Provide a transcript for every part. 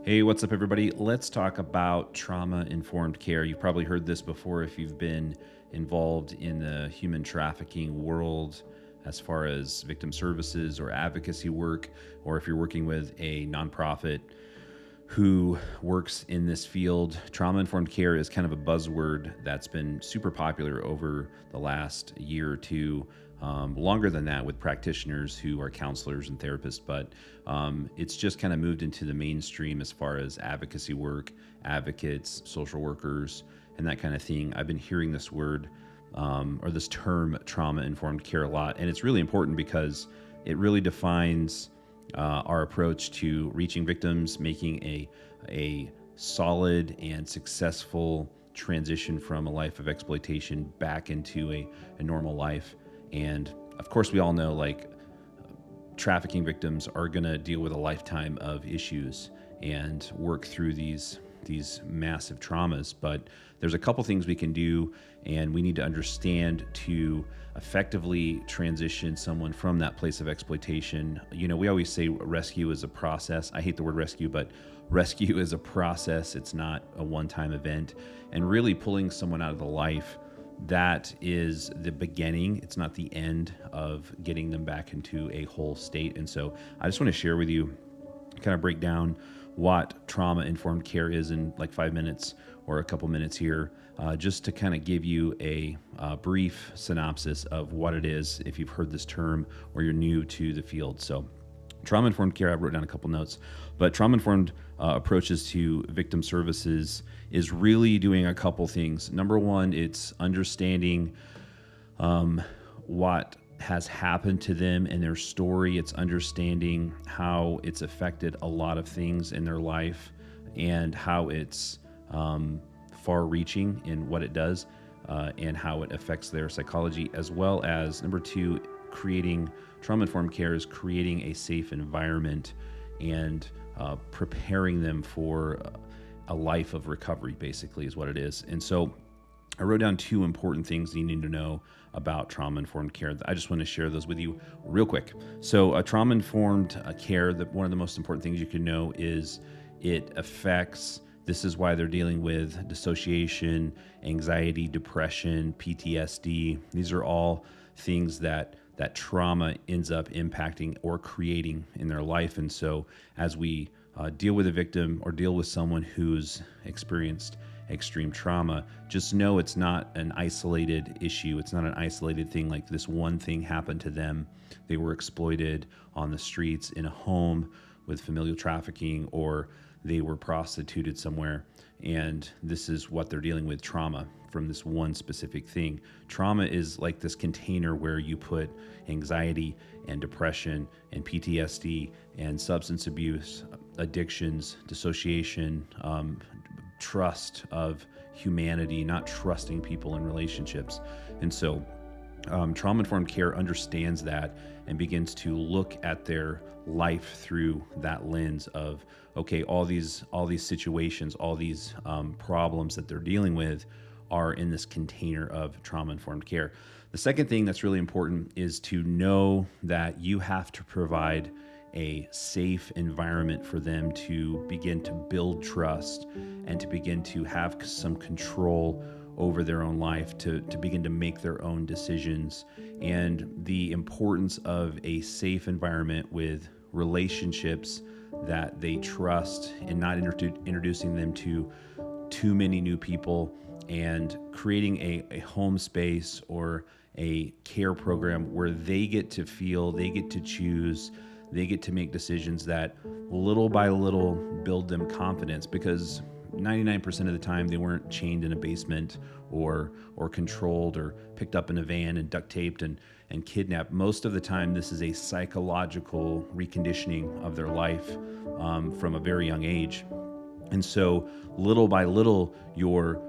Hey, what's up, everybody? Let's talk about trauma informed care. You've probably heard this before if you've been involved in the human trafficking world as far as victim services or advocacy work, or if you're working with a nonprofit who works in this field. Trauma informed care is kind of a buzzword that's been super popular over the last year or two, longer than that with practitioners who are counselors and therapists, but it's just kind of moved into the mainstream as far as advocacy work, advocates, social workers, and that kind of thing. I've been hearing this word or this term trauma informed care a lot, and it's really important because it really defines our approach to reaching victims, making a solid and successful transition from a life of exploitation back into a normal life. And of course, we all know like trafficking victims are going to deal with a lifetime of issues and work through these massive traumas, but there's a couple things we can do, and we need to understand to effectively transition someone from that place of exploitation. You know, we always say rescue is a process. I hate the word rescue, but rescue is a process. It's not a one-time event. And really pulling someone out of the life, that is the beginning. It's not the end of getting them back into a whole state. And so I just want to share with you, kind of break down what trauma informed care is in like 5 minutes or a couple minutes here, just to kind of give you a brief synopsis of what it is if you've heard this term or you're new to the field. So trauma informed care, I wrote down a couple notes, but trauma informed approaches to victim services is really doing a couple things. Number one, it's understanding what has happened to them and their story. It's understanding how it's affected a lot of things in their life and how it's far reaching in what it does and how it affects their psychology, as well as number two, creating trauma informed care is creating a safe environment and preparing them for a life of recovery, basically, is what it is. And so I wrote down two important things you need to know about trauma-informed care. I just want to share those with you real quick. So trauma-informed care, one of the most important things you can know is it affects, this is why they're dealing with dissociation, anxiety, depression, PTSD. These are all things that trauma ends up impacting or creating in their life. And so as we deal with a victim or deal with someone who's experienced extreme trauma, just know it's not an isolated issue. It's not an isolated thing like this one thing happened to them. They were exploited on the streets in a home with familial trafficking, or they were prostituted somewhere. And this is what they're dealing with, trauma from this one specific thing. Trauma is like this container where you put anxiety and depression and PTSD and substance abuse, addictions, dissociation, trust of humanity, not trusting people in relationships. And so trauma-informed care understands that and begins to look at their life through that lens of, okay, all these situations, all these problems that they're dealing with are in this container of trauma-informed care. The second thing that's really important is to know that you have to provide a safe environment for them to begin to build trust and to begin to have some control over their own life, to begin to make their own decisions, and the importance of a safe environment with relationships that they trust and not introducing them to too many new people, and creating a home space or a care program where they get to feel, they get to choose, they get to make decisions that little by little build them confidence, because 99% of the time they weren't chained in a basement or controlled or picked up in a van and duct taped and kidnapped. Most of the time this is a psychological reconditioning of their life from a very young age. And so little by little you're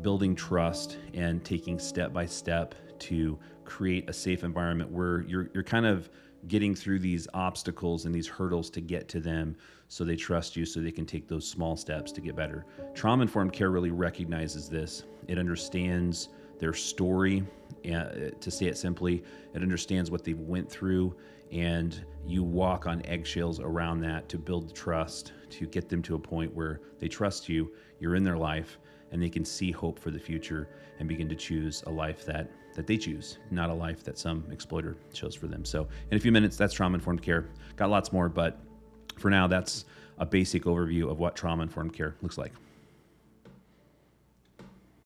building trust and taking step by step to create a safe environment where you're kind of getting through these obstacles and these hurdles to get to them, so they trust you, so they can take those small steps to get better. Trauma-informed care really recognizes this. It understands their story, to say it simply. It understands what they've went through, and you walk on eggshells around that to build trust, to get them to a point where they trust you, you're in their life, and they can see hope for the future and begin to choose a life that they choose, not a life that some exploiter chose for them. So in a few minutes, that's trauma-informed care. Got lots more, but for now, that's a basic overview of what trauma-informed care looks like.